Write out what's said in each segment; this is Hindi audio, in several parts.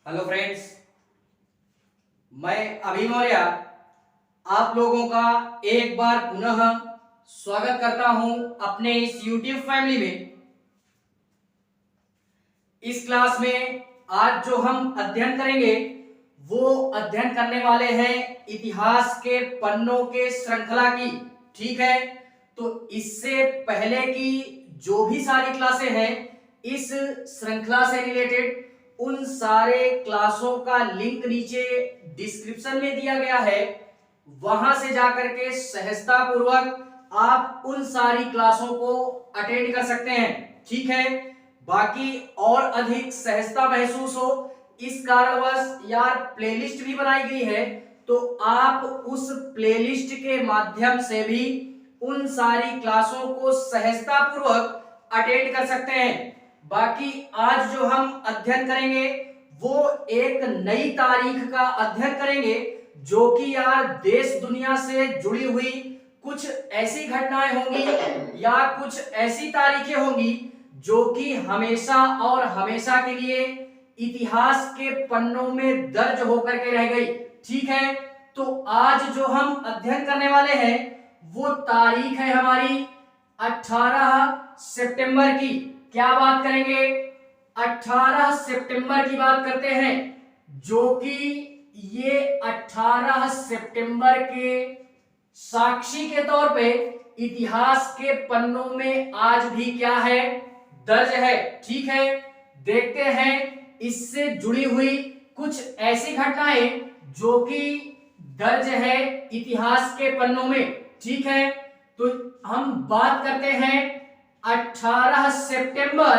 हेलो फ्रेंड्स, मैं अभी मौर्य आप लोगों का एक बार पुनः स्वागत करता हूं अपने इस YouTube फैमिली में। इस क्लास में आज जो हम अध्ययन करेंगे वो अध्ययन करने वाले हैं इतिहास के पन्नों के श्रृंखला की। ठीक है, तो इससे पहले की जो भी सारी क्लासें हैं इस श्रृंखला से रिलेटेड उन सारे क्लासों का लिंक नीचे डिस्क्रिप्शन में दिया गया है, वहां से जाकर के सहजता पूर्वक आप उन सारी क्लासों को अटेंड कर सकते हैं। ठीक है, बाकी और अधिक सहजता महसूस हो इस कारणवश यार प्लेलिस्ट भी बनाई गई है, तो आप उस प्लेलिस्ट के माध्यम से भी उन सारी क्लासों को सहजता पूर्वक अटेंड कर सकते हैं। बाकी आज जो हम अध्ययन करेंगे वो एक नई तारीख का अध्ययन करेंगे जो कि यार देश दुनिया से जुड़ी हुई कुछ ऐसी घटनाएं होंगी या कुछ ऐसी तारीखें होंगी जो कि हमेशा और हमेशा के लिए इतिहास के पन्नों में दर्ज होकर के रह गई। ठीक है, तो आज जो हम अध्ययन करने वाले हैं वो तारीख है हमारी 18 सितंबर की। क्या बात करेंगे? 18 सितंबर की बात करते हैं, जो कि ये 18 सितंबर के साक्षी के तौर पे इतिहास के पन्नों में आज भी क्या है, दर्ज है। ठीक है, देखते हैं इससे जुड़ी हुई कुछ ऐसी घटनाएं जो कि दर्ज है इतिहास के पन्नों में। ठीक है, तो हम बात करते हैं 18 सितंबर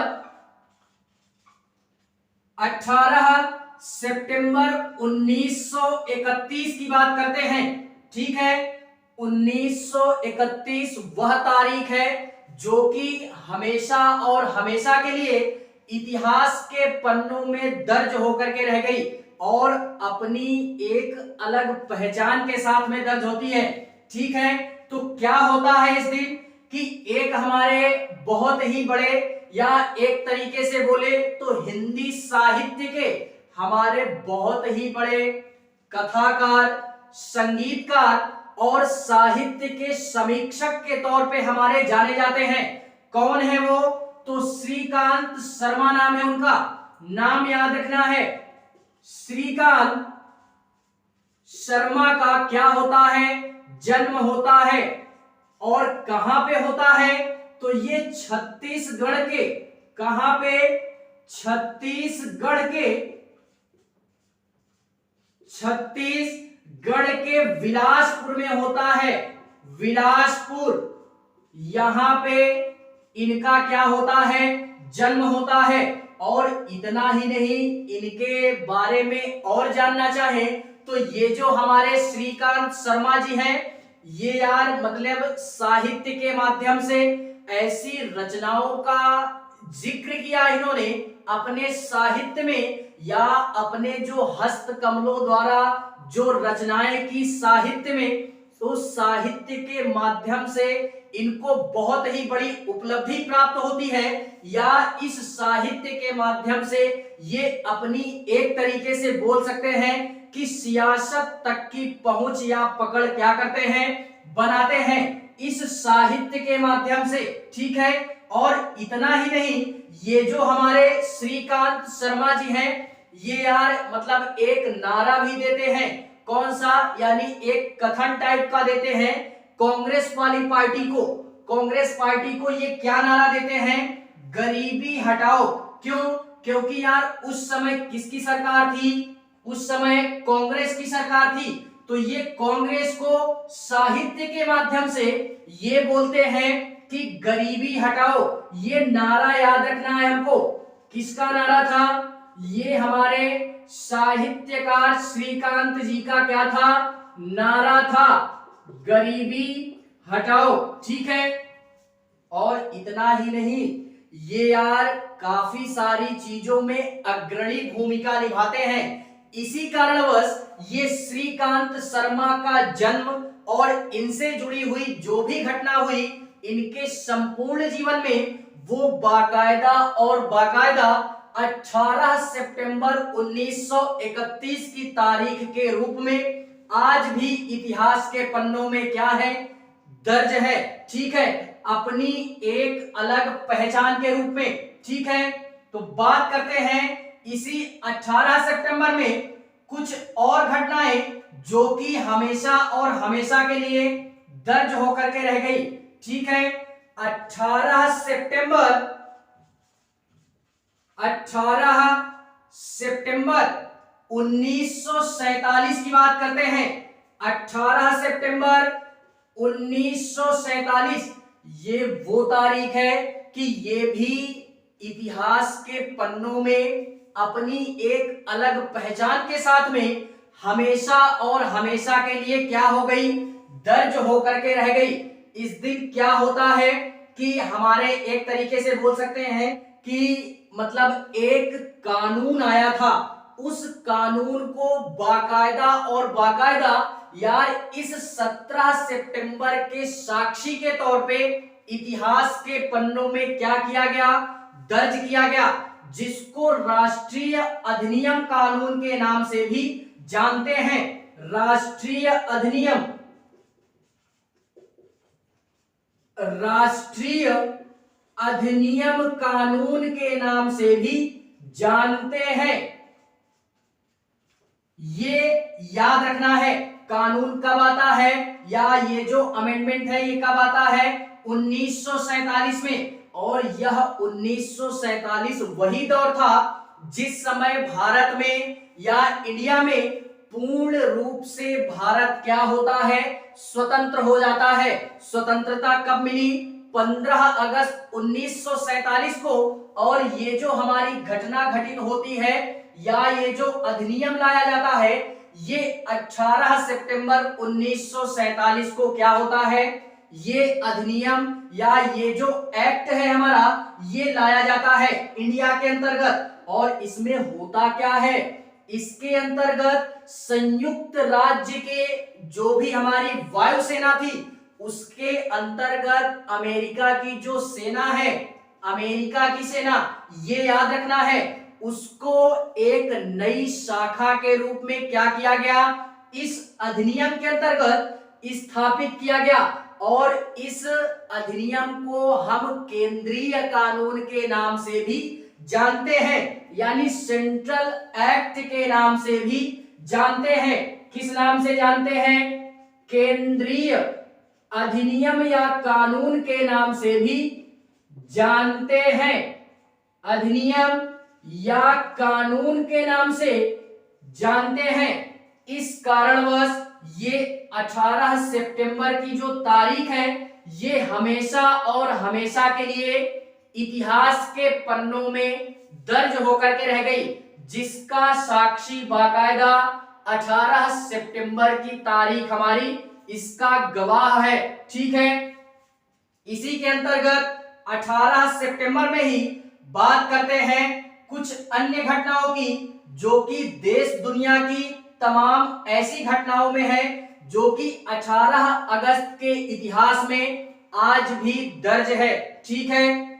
1931 की बात करते हैं। ठीक है, 1931 वह तारीख है जो कि हमेशा और हमेशा के लिए इतिहास के पन्नों में दर्ज होकर के रह गई और अपनी एक अलग पहचान के साथ में दर्ज होती है। ठीक है, तो क्या होता है इस दिन कि एक हमारे बहुत ही बड़े या एक तरीके से बोले तो हिंदी साहित्य के हमारे बहुत ही बड़े कथाकार, संगीतकार और साहित्य के समीक्षक के तौर पे हमारे जाने जाते हैं। कौन है वो? तो श्रीकांत शर्मा नाम है उनका। नाम याद रखना है, श्रीकांत शर्मा का क्या होता है, जन्म होता है और कहां पे होता है? तो ये छत्तीसगढ़ के, कहां पे? छत्तीसगढ़ के बिलासपुर में होता है। बिलासपुर, यहां पे इनका क्या होता है, जन्म होता है। और इतना ही नहीं, इनके बारे में और जानना चाहे तो ये जो हमारे श्रीकांत शर्मा जी हैं, ये यार मतलब साहित्य के माध्यम से ऐसी रचनाओं का जिक्र किया इन्होंने अपने साहित्य में, या अपने जो हस्तकमलों द्वारा जो रचनाएं की साहित्य में, तो साहित्य के माध्यम से इनको बहुत ही बड़ी उपलब्धि प्राप्त होती है, या इस साहित्य के माध्यम से ये अपनी एक तरीके से बोल सकते हैं कि सियासत तक की पहुंच या पकड़ क्या करते हैं, बनाते हैं इस साहित्य के माध्यम से। ठीक है, और इतना ही नहीं, ये जो हमारे श्रीकांत शर्मा जी हैं, ये यार मतलब एक नारा भी देते हैं। कौन सा? यानी एक कथन टाइप का देते हैं कांग्रेस वाली पार्टी को। कांग्रेस पार्टी को ये क्या नारा देते हैं? गरीबी हटाओ। क्यों? क्योंकि यार उस समय किसकी सरकार थी? उस समय कांग्रेस की सरकार थी। तो ये कांग्रेस को साहित्य के माध्यम से ये बोलते हैं कि गरीबी हटाओ। ये नारा याद रखना है हमको। किसका नारा था? ये हमारे साहित्यकार श्रीकांत जी का क्या था, नारा था, गरीबी हटाओ। ठीक है, और इतना ही नहीं, ये यार काफी सारी चीजों में अग्रणी भूमिका निभाते हैं। इसी कारणवश ये श्रीकांत शर्मा का जन्म और इनसे जुड़ी हुई जो भी घटना हुई, इनके संपूर्ण जीवन में वो बाकायदा 18 सितंबर 1931 की तारीख के रूप में आज भी इतिहास के पन्नों में क्या है, दर्ज है। ठीक है, अपनी एक अलग पहचान के रूप में। ठीक है, तो बात करते हैं इसी 18 सितंबर में कुछ और घटनाएं जो कि हमेशा और हमेशा के लिए दर्ज होकर के रह गई। ठीक है, 18 सितंबर 1947 की बात करते हैं। 18 सितंबर 1947 ये वो तारीख है कि ये भी इतिहास के पन्नों में अपनी एक अलग पहचान के साथ में हमेशा और हमेशा के लिए क्या हो गई, दर्ज होकर के रह गई। इस दिन क्या होता है कि हमारे एक तरीके से बोल सकते हैं कि मतलब एक कानून आया था, उस कानून को बाकायदा यार इस 17 सितंबर के साक्षी के तौर पे इतिहास के पन्नों में क्या किया गया, दर्ज किया गया, जिसको राष्ट्रीय अधिनियम कानून के नाम से भी जानते हैं। राष्ट्रीय अधिनियम कानून के नाम से भी जानते हैं। ये याद रखना है, कानून कब आता है या ये जो अमेंडमेंट है ये कब आता है, 1947 में। और यह 1947 वही दौर था जिस समय भारत में या इंडिया में पूर्ण रूप से भारत क्या होता है, स्वतंत्र हो जाता है। स्वतंत्रता कब मिली, 15 अगस्त 1947 को। और ये जो हमारी घटना घटित होती है या ये जो अधिनियम लाया जाता है ये 18 सितंबर 1947 को क्या होता है, ये अधिनियम या ये जो एक्ट है हमारा ये लाया जाता है इंडिया के अंतर्गत। और इसमें होता क्या है, इसके अंतर्गत संयुक्त राज्य के जो भी हमारी वायुसेना थी उसके अंतर्गत अमेरिका की जो सेना है, अमेरिका की सेना, ये याद रखना है, उसको एक नई शाखा के रूप में क्या किया गया, इस अधिनियम के अंतर्गत स्थापित किया गया। और इस अधिनियम को हम केंद्रीय कानून के नाम से भी जानते हैं, यानी सेंट्रल एक्ट के नाम से भी जानते हैं। किस नाम से जानते हैं, केंद्रीय अधिनियम या कानून के नाम से भी जानते हैं। अधिनियम या कानून के नाम से जानते हैं। इस कारणवश ये 18 सितंबर की जो तारीख है ये हमेशा और हमेशा के लिए इतिहास के पन्नों में दर्ज होकर के रह गई, जिसका साक्षी बाकायदा 18 सितंबर की तारीख हमारी इसका गवाह है। ठीक है, इसी के अंतर्गत 18 सितंबर में ही बात करते हैं कुछ अन्य घटनाओं की जो कि देश दुनिया की तमाम ऐसी घटनाओं में है जो कि 18 अगस्त के इतिहास में आज भी दर्ज है। ठीक है,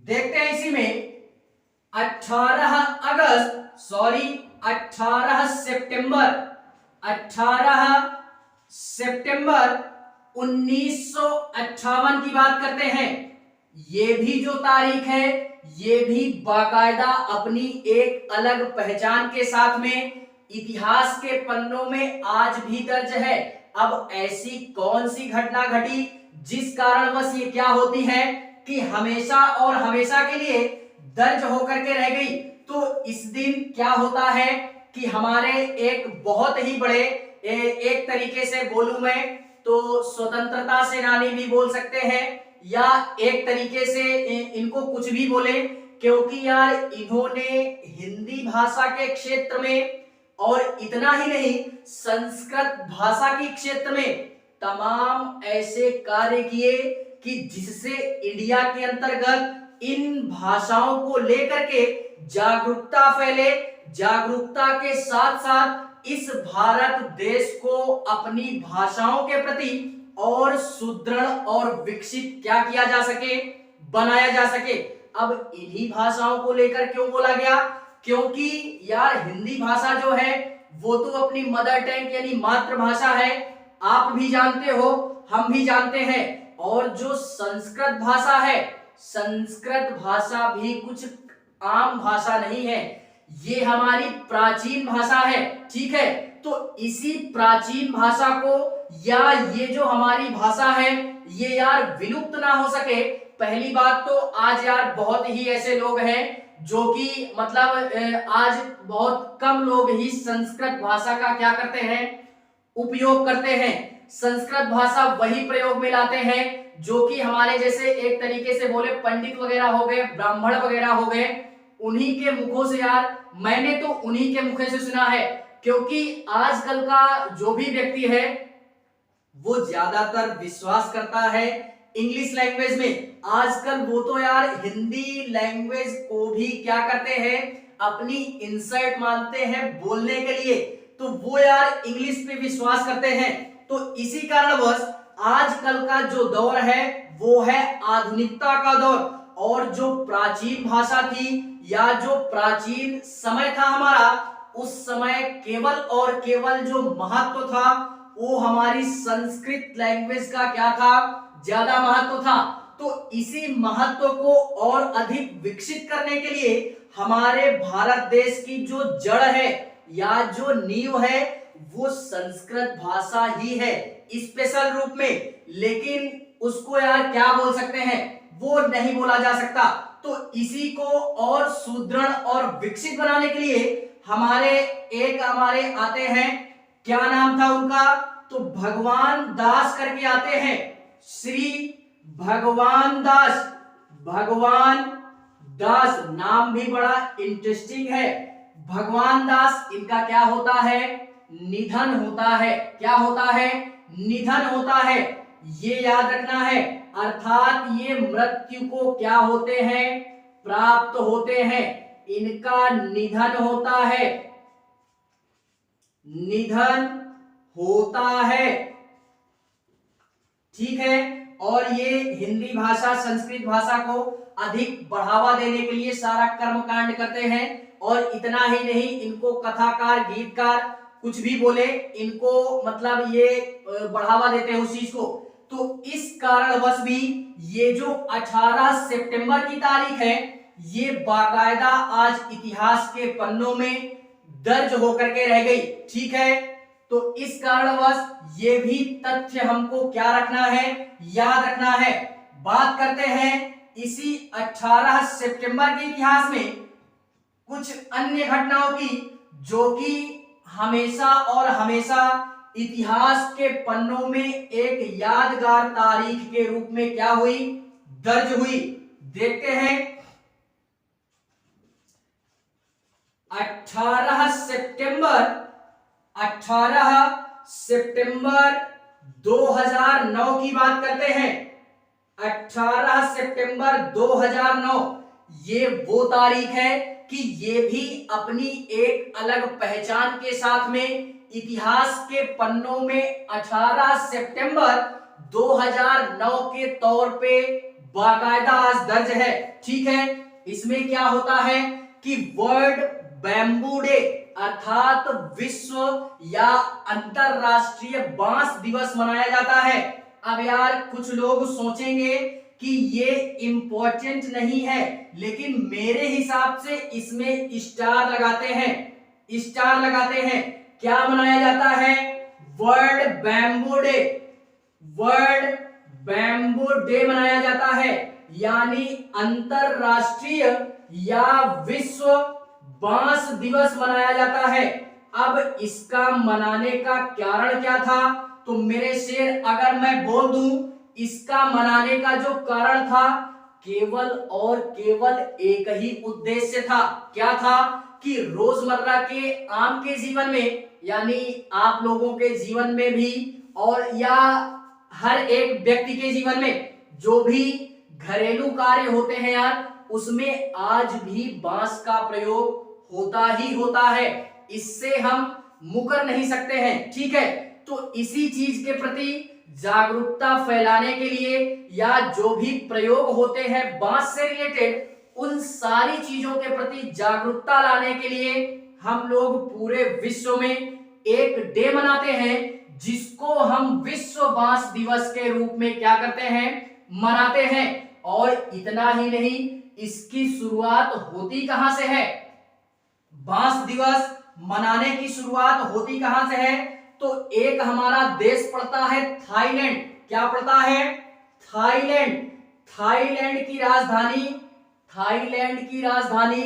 देखते हैं इसी में 18 सितंबर 1958 की बात करते हैं। ये भी जो तारीख है ये भी बाकायदा अपनी एक अलग पहचान के साथ में इतिहास के पन्नों में आज भी दर्ज है। अब ऐसी कौन सी घटना घटी जिस कारणवश ये क्या होती है कि हमेशा और हमेशा के लिए दर्ज होकर के रह गई। तो इस दिन क्या होता है कि हमारे एक बहुत ही बड़े एक तरीके से बोलूं मैं तो स्वतंत्रता सेनानी भी बोल सकते हैं या एक तरीके से इनको कुछ भी बोले, क्योंकि यार इन्होंने हिंदी भाषा के क्षेत्र में और इतना ही नहीं संस्कृत भाषा के क्षेत्र में तमाम ऐसे कार्य किए कि जिससे इंडिया के अंतर्गत इन भाषाओं को लेकर के जागरूकता फैले, जागरूकता के साथ साथ इस भारत देश को अपनी भाषाओं के प्रति और सुदृढ़ और विकसित क्या किया जा सके, बनाया जा सके। अब इन्हीं भाषाओं को लेकर क्यों बोला गया? क्योंकि यार हिंदी भाषा जो है वो तो अपनी मदर टंग यानी मातृभाषा है, आप भी जानते हो, हम भी जानते हैं। और जो संस्कृत भाषा है, संस्कृत भाषा भी कुछ आम भाषा नहीं है, ये हमारी प्राचीन भाषा है, ठीक है। तो इसी प्राचीन भाषा को या ये जो हमारी भाषा है ये यार विलुप्त ना हो सके। पहली बात तो आज यार बहुत ही ऐसे लोग हैं जो कि मतलब आज बहुत कम लोग ही संस्कृत भाषा का क्या करते हैं, उपयोग करते हैं। संस्कृत भाषा वही प्रयोग में लाते हैं जो कि हमारे जैसे एक तरीके से बोले पंडित वगैरह हो गए, ब्राह्मण वगैरह हो गए, उन्हीं के मुखों से यार, मैंने तो उन्हीं के मुखों से सुना है। क्योंकि आजकल का जो भी व्यक्ति है वो ज्यादातर विश्वास करता है इंग्लिश लैंग्वेज में। आजकल वो तो यार हिंदी लैंग्वेज को भी क्या करते हैं, अपनी इंसल्ट मानते हैं बोलने के लिए, तो वो यार इंग्लिश पे विश्वास करते हैं। तो इसी कारणवश आजकल का जो दौर है वो है आधुनिकता का दौर, और जो प्राचीन भाषा थी या जो प्राचीन समय था हमारा, उस समय केवल और केवल जो महत्व था वो हमारी संस्कृत लैंग्वेज का क्या था, ज्यादा महत्व था। तो इसी महत्व को और अधिक विकसित करने के लिए हमारे भारत देश की जो जड़ है या जो नींव है वो संस्कृत भाषा ही है स्पेशल रूप में। लेकिन उसको यार क्या बोल सकते हैं, वो नहीं बोला जा सकता। तो इसी को और सुदृढ़ और विकसित बनाने के लिए हमारे आते हैं, क्या नाम था उनका, तो भगवान दास करके आते हैं, श्री भगवान दास। भगवान दास नाम भी बड़ा इंटरेस्टिंग है। भगवान दास, इनका क्या होता है, निधन होता है। क्या होता है, निधन होता है, ये याद रखना है। अर्थात ये मृत्यु को क्या होते हैं, प्राप्त होते हैं, इनका निधन होता है, निधन होता है, ठीक है। और ये हिंदी भाषा संस्कृत भाषा को अधिक बढ़ावा देने के लिए सारा कर्मकांड करते हैं। और इतना ही नहीं, इनको कथाकार, गीतकार कुछ भी बोले, इनको मतलब ये बढ़ावा देते हैं उस चीज को। तो इस कारणवश भी ये जो 18 सितंबर की तारीख है ये बाकायदा आज इतिहास के पन्नों में दर्ज होकर के रह गई, ठीक है। तो इस कारणवश ये भी तथ्य हमको क्या रखना है, याद रखना है। बात करते हैं इसी 18 सितंबर के इतिहास में कुछ अन्य घटनाओं की जो कि हमेशा और हमेशा इतिहास के पन्नों में एक यादगार तारीख के रूप में क्या हुई, दर्ज हुई। देखते हैं 18 सितंबर 2009 की बात करते हैं। 18 सितंबर 2009 ये वो तारीख है कि ये भी अपनी एक अलग पहचान के साथ में इतिहास के पन्नों में 18 सितंबर 2009 के तौर पे बाकायदा आज दर्ज है, ठीक है। इसमें क्या होता है कि वर्ल्ड बैम्बू डे अर्थात विश्व या अंतरराष्ट्रीय बांस दिवस मनाया जाता है। अब यार कुछ लोग सोचेंगे कि ये इंपॉर्टेंट नहीं है, लेकिन मेरे हिसाब से इसमें स्टार लगाते हैं, स्टार लगाते हैं। क्या मनाया जाता है, world bamboo day, world bamboo day मनाया जाता है, यानी अंतरराष्ट्रीय या विश्व बांस दिवस मनाया जाता है। अब इसका मनाने का कारण क्या था, तो मेरे शेर अगर मैं बोल दूं, इसका मनाने का जो कारण था केवल और केवल एक ही उद्देश्य था। क्या था कि रोजमर्रा के आम के जीवन में, यानी आप लोगों के जीवन में भी और या हर एक व्यक्ति के जीवन में जो भी घरेलू कार्य होते हैं यार, उसमें आज भी बांस का प्रयोग होता ही होता है, इससे हम मुकर नहीं सकते हैं। ठीक है, तो इसी चीज के प्रति जागरूकता फैलाने के लिए या जो भी प्रयोग होते हैं बांस से रिलेटेड, उन सारी चीजों के प्रति जागरूकता लाने के लिए हम लोग पूरे विश्व में एक डे मनाते हैं, जिसको हम विश्व बांस दिवस के रूप में क्या करते हैं, मनाते हैं। और इतना ही नहीं, इसकी शुरुआत होती कहां से है, बांस दिवस मनाने की शुरुआत होती कहां से है, तो एक हमारा देश पड़ता है थाईलैंड। क्या पड़ता है, थाईलैंड। थाईलैंड की राजधानी, थाईलैंड की राजधानी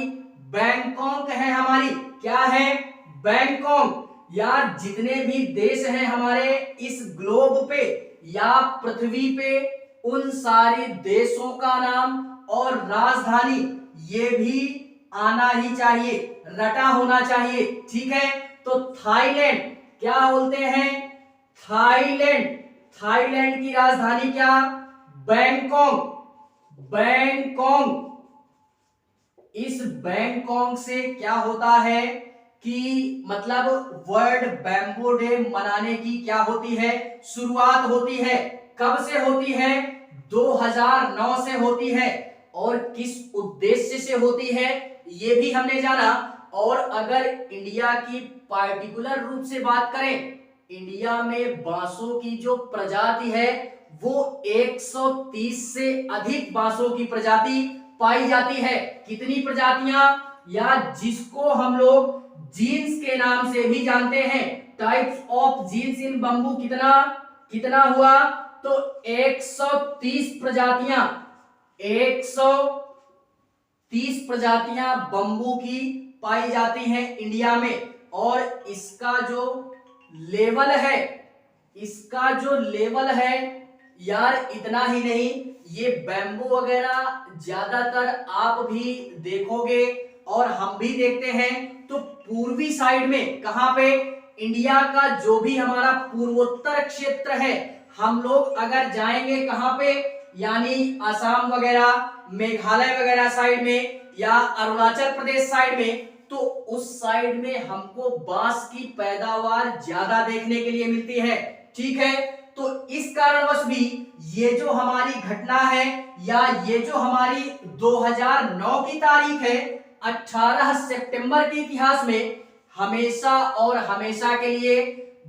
बैंकॉक है हमारी। क्या है, बैंकॉक। यार जितने भी देश हैं हमारे इस ग्लोब पे या पृथ्वी पे, उन सारे देशों का नाम और राजधानी ये भी आना ही चाहिए, रटा होना चाहिए। ठीक है, तो थाईलैंड क्या बोलते हैं, थाईलैंड। थाईलैंड की राजधानी क्या, बैंकॉक। बैंकॉक। इस बैंकॉक से क्या होता है कि मतलब वर्ल्ड बैम्बू डे मनाने की क्या होती है, शुरुआत होती है। कब से होती है, 2009 से होती है। और किस उद्देश्य से होती है ये भी हमने जाना। और अगर इंडिया की पार्टिकुलर रूप से बात करें, इंडिया में बांसों की जो प्रजाति है वो 130 से अधिक बांसों की प्रजाति पाई जाती है। कितनी प्रजातियां, या जिसको हम लोग जीन्स के नाम से भी जानते हैं, types of genes in bamboo, कितना कितना हुआ, तो 130 प्रजातियां, 130 प्रजातियां बंबू की पाई जाती हैं इंडिया में। और इसका जो लेवल है, इसका जो लेवल है यार, इतना ही नहीं, ये बैम्बू वगैरह ज्यादातर आप भी देखोगे और हम भी देखते हैं, तो पूर्वी साइड में, कहां पे, इंडिया का जो भी हमारा पूर्वोत्तर क्षेत्र है, हम लोग अगर जाएंगे कहां पे, यानी असम वगैरह, मेघालय वगैरह साइड में, या अरुणाचल प्रदेश साइड में, तो उस साइड में हमको बांस की पैदावार ज्यादा देखने के लिए मिलती है। ठीक है, तो इस कारणवश भी ये जो हमारी घटना है, या ये जो हमारी 2009 की तारीख है, 18 सितंबर के इतिहास में हमेशा और हमेशा के लिए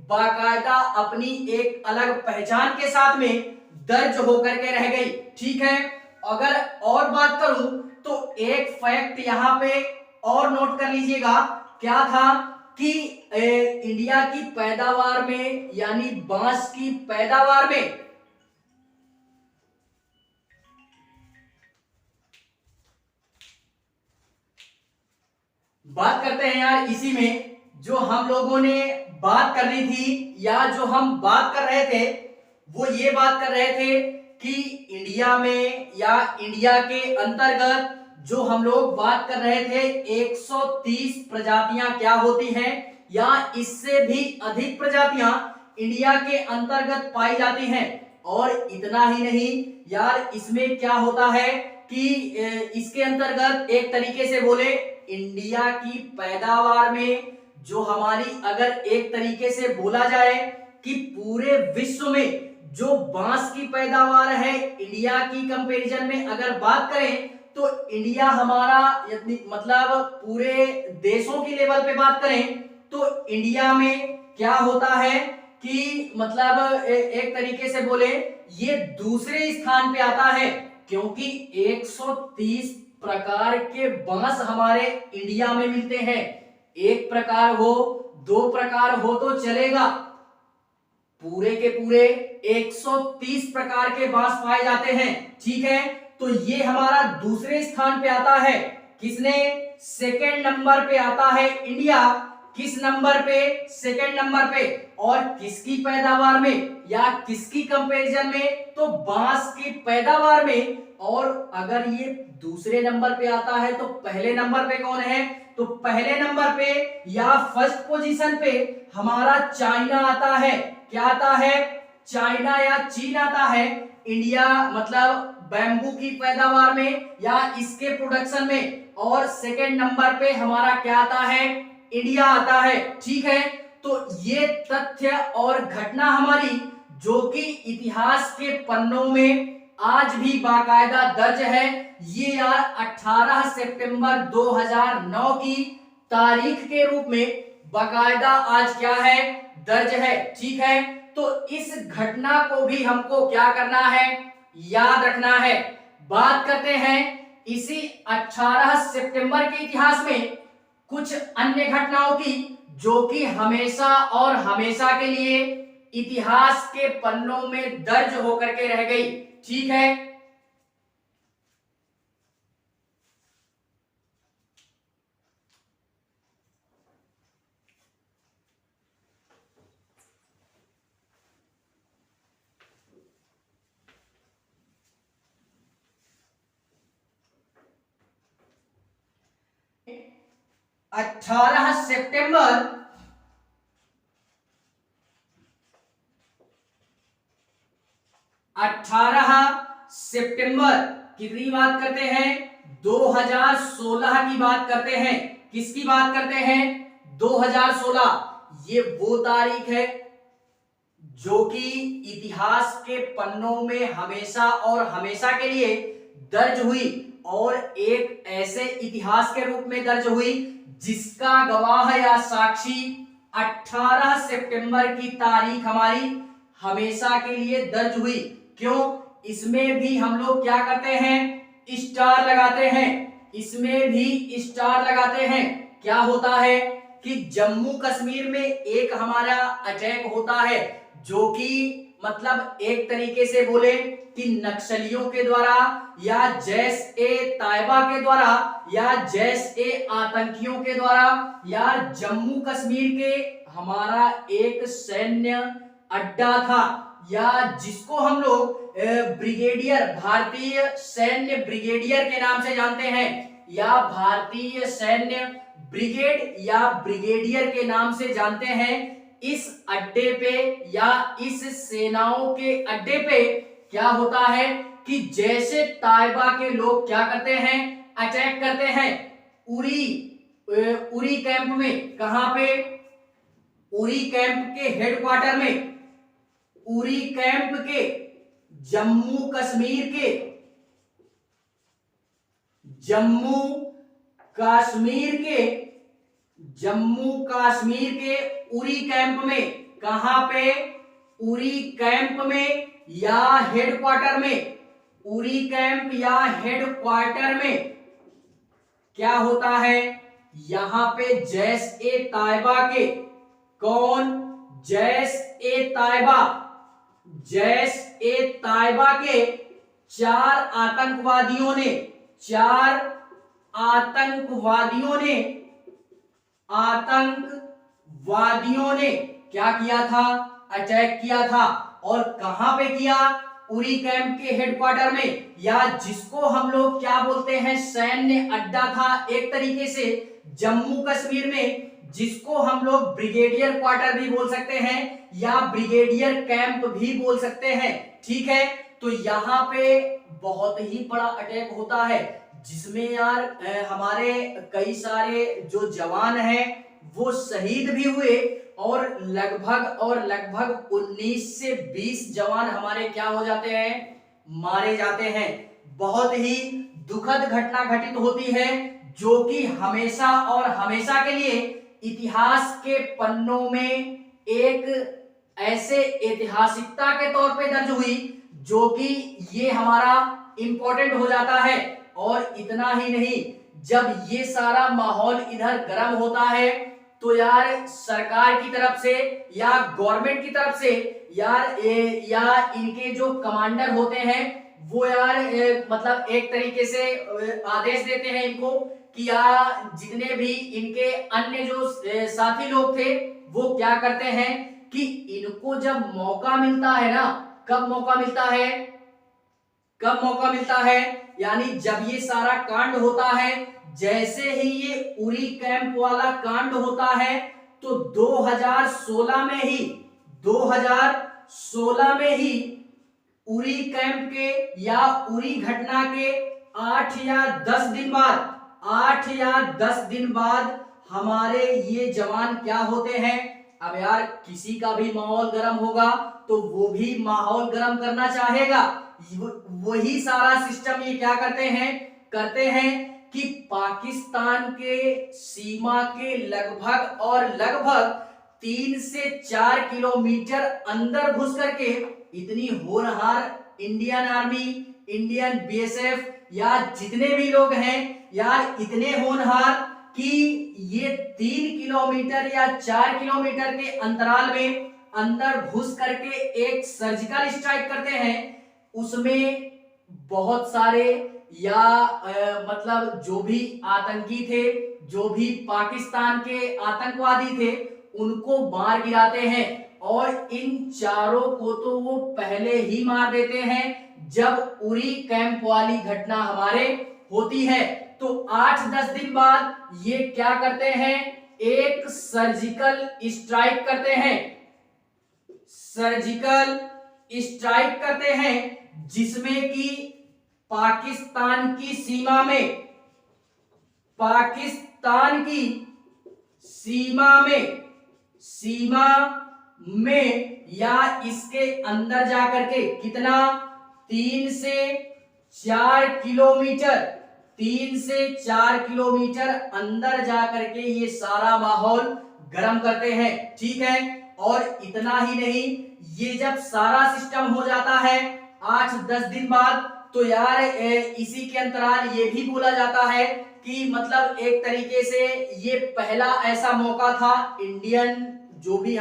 बाकायदा अपनी एक अलग पहचान के साथ में दर्ज होकर के रह गई। ठीक है, अगर और बात करूं तो एक फैक्ट यहां पे और नोट कर लीजिएगा, क्या था कि इंडिया की पैदावार में, यानी बांस की पैदावार में, बात करते हैं यार, इसी में जो हम लोगों ने बात करनी थी, या जो हम बात कर रहे थे, वो ये बात कर रहे थे कि इंडिया में या इंडिया के अंतर्गत जो हम लोग बात कर रहे थे, 130 प्रजातियां क्या होती हैं, या इससे भी अधिक प्रजातियां इंडिया के अंतर्गत पाई जाती हैं। और इतना ही नहीं यार, इसमें क्या होता है कि इसके अंतर्गत एक तरीके से बोले, इंडिया की पैदावार में जो हमारी, अगर एक तरीके से बोला जाए कि पूरे विश्व में जो बांस की पैदावार है, इंडिया की कंपैरिजन में अगर बात करें, तो इंडिया हमारा, मतलब पूरे देशों की लेवल पे बात करें तो इंडिया में क्या होता है कि मतलब एक तरीके से बोले, ये दूसरे स्थान पे आता है, क्योंकि 130 प्रकार के बांस हमारे इंडिया में मिलते हैं। एक प्रकार हो, दो प्रकार हो तो चलेगा, पूरे के पूरे 130 प्रकार के बांस पाए जाते हैं। ठीक है, तो ये हमारा दूसरे स्थान पे आता है। किसने, सेकंड नंबर पे आता है इंडिया। किस नंबर पे, सेकंड नंबर पे। और किसकी पैदावार में या किसकी कंपैरिजन में, तो बांस की पैदावार में। और अगर ये दूसरे नंबर पे आता है तो पहले नंबर पे कौन है, तो पहले नंबर पे या फर्स्ट पोजीशन पे हमारा चाइना आता है। क्या आता है, चाइना या चीन आता है, इंडिया मतलब बैम्बू की पैदावार में या इसके प्रोडक्शन में, और सेकंड नंबर पे हमारा क्या आता है, इंडिया आता है। ठीक है, तो ये तथ्य और घटना हमारी जो कि इतिहास के पन्नों में आज भी बाकायदा दर्ज है, ये यार 18 सितंबर 2009 की तारीख के रूप में बाकायदा आज क्या है, दर्ज है। ठीक है, तो इस घटना को भी हमको क्या करना है, याद रखना है। बात करते हैं इसी 18 सितंबर के इतिहास में कुछ अन्य घटनाओं की जो कि हमेशा और हमेशा के लिए इतिहास के पन्नों में दर्ज होकर के रह गई। ठीक है, 18 सितंबर 18 सितंबर कितनी बात करते हैं, 2016 की बात करते हैं। किसकी बात करते हैं, 2016। ये वो तारीख है जो कि इतिहास के पन्नों में हमेशा और हमेशा के लिए दर्ज हुई, और एक ऐसे इतिहास के रूप में दर्ज हुई जिसका गवाह या साक्षी 18 सितंबर की तारीख हमारी हमेशा के लिए दर्ज हुई। क्यों, इसमें भी हम लोग क्या करते हैं, स्टार लगाते हैं, इसमें भी स्टार लगाते हैं। क्या होता है कि जम्मू कश्मीर में एक हमारा अटैक होता है जो कि मतलब एक तरीके से बोले कि नक्सलियों के द्वारा या जैश ए ताइबा के द्वारा या जैश ए आतंकियों के द्वारा यार जम्मू कश्मीर के हमारा एक सैन्य अड्डा था, या जिसको हम लोग ब्रिगेडियर, भारतीय सैन्य ब्रिगेडियर के नाम से जानते हैं, या भारतीय सैन्य ब्रिगेड या ब्रिगेडियर के नाम से जानते हैं। इस अड्डे पे या इस सेनाओं के अड्डे पे क्या होता है कि जैसे ताइबा के लोग क्या करते हैं, अटैक करते हैं उरी कैंप में। कहां पे, उरी कैंप के हेडक्वार्टर में, उरी कैंप के जम्मू कश्मीर के उरी कैंप में। कहां पे, उरी कैंप में या हेडक्वार्टर में, उरी कैंप या हेडक्वार्टर में क्या होता है, यहां पे जैश ए ताइबा के, कौन, जैश ए ताइबा, जैश ए ताइबा के चार आतंकवादियों ने क्या किया था, अटैक किया था। और कहां पे किया, उरी कैंप के हेडक्वार्टर में, या जिसको हम लोग क्या बोलते हैं, सैन्य अड्डा था एक तरीके से जम्मू कश्मीर में, जिसको हम लोग ब्रिगेडियर क्वार्टर भी बोल सकते हैं या ब्रिगेडियर कैंप भी बोल सकते हैं। ठीक है, तो यहाँ पे बहुत ही बड़ा अटैक होता है जिसमें यार हमारे कई सारे जो जवान हैं वो शहीद भी हुए, और लगभग 19 से 20 जवान हमारे क्या हो जाते हैं, मारे जाते हैं। बहुत ही दुखद घटना घटित होती है जो कि हमेशा और हमेशा के लिए इतिहास के पन्नों में एक ऐसे ऐतिहासिकता के तौर पे दर्ज हुई जो कि ये हमारा इंपॉर्टेंट हो जाता है। और इतना ही नहीं, जब ये सारा माहौल इधर गर्म होता है तो यार सरकार की तरफ से या गवर्नमेंट की तरफ से यार या इनके जो कमांडर होते हैं वो यार मतलब एक तरीके से आदेश देते हैं इनको कि यार जितने भी इनके अन्य जो साथी लोग थे वो क्या करते हैं कि इनको जब मौका मिलता है ना, कब मौका मिलता है, कब मौका मिलता है, यानी जब ये सारा कांड होता है, जैसे ही ये उरी कैंप वाला कांड होता है तो 2016 में ही 2016 में ही उरी कैंप के या उरी घटना के 8 या 10 दिन बाद हमारे ये जवान क्या होते हैं। अब यार किसी का भी माहौल गर्म होगा तो वो भी माहौल गर्म करना चाहेगा। वही सारा सिस्टम ये क्या करते हैं कि पाकिस्तान के सीमा के लगभग 3 से 4 किलोमीटर अंदर घुस करके इतनी होनहार इंडियन आर्मी, इंडियन बीएसएफ या जितने भी लोग हैं यार, इतने होनहार कि ये 3 किलोमीटर या 4 किलोमीटर के अंतराल में अंदर घुस करके एक सर्जिकल स्ट्राइक करते हैं। उसमें बहुत सारे या मतलब जो भी आतंकी थे, जो भी पाकिस्तान के आतंकवादी थे, उनको मार गिराते हैं। और इन चारों को तो वो पहले ही मार देते हैं जब उरी कैंप वाली घटना हमारे होती है। तो 8-10 दिन बाद ये क्या करते हैं, एक सर्जिकल स्ट्राइक करते हैं। सर्जिकल स्ट्राइक करते हैं जिसमें कि पाकिस्तान की सीमा में या इसके अंदर जाकर के कितना 3 से 4 किलोमीटर अंदर जाकर के ये सारा माहौल गर्म करते हैं। ठीक है, और इतना ही नहीं, ये जब सारा सिस्टम हो जाता है 8-10 दिन बाद, तो यार इसी के अंतराल ये भी बोला जाता है कि मतलब एक तरीके से ये पहला ऐसा मौका था इंडियन जो भी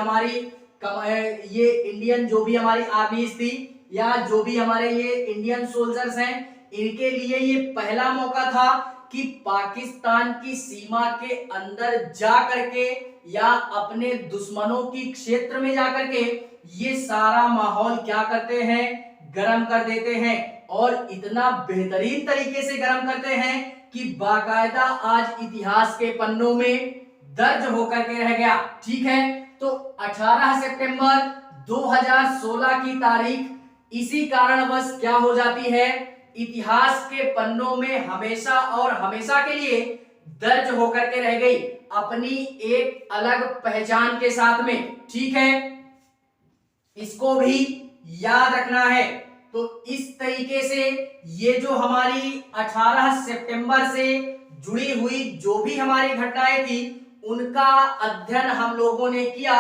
हमारी आर्मीज थी या जो भी हमारे ये इंडियन सोल्जर्स हैं, इनके लिए ये पहला मौका था कि पाकिस्तान की सीमा के अंदर जा करके या अपने दुश्मनों की क्षेत्र में जा करके ये सारा माहौल क्या करते हैं, गर्म कर देते हैं। और इतना बेहतरीन तरीके से गर्म करते हैं कि बाकायदा आज इतिहास के पन्नों में दर्ज होकर के रह गया। ठीक है, तो 18 सितंबर 2016 की तारीख इसी कारणवश क्या हो जाती है, इतिहास के पन्नों में हमेशा और हमेशा के लिए दर्ज होकर के रह गई, अपनी एक अलग पहचान के साथ में। ठीक है, इसको भी याद रखना है। तो इस तरीके से ये जो हमारी 18 सितंबर से जुड़ी हुई जो भी हमारी घटनाएं थी, उनका अध्ययन हम लोगों ने किया।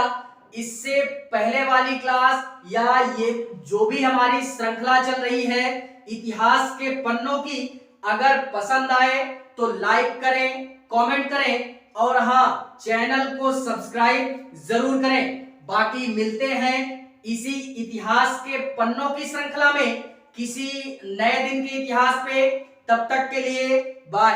इससे पहले वाली क्लास या ये जो भी हमारी श्रृंखला चल रही है इतिहास के पन्नों की, अगर पसंद आए तो लाइक करें, कमेंट करें और हाँ, चैनल को सब्सक्राइब जरूर करें। बाकी मिलते हैं इसी इतिहास के पन्नों की श्रृंखला में किसी नए दिन के इतिहास पे। तब तक के लिए बाय।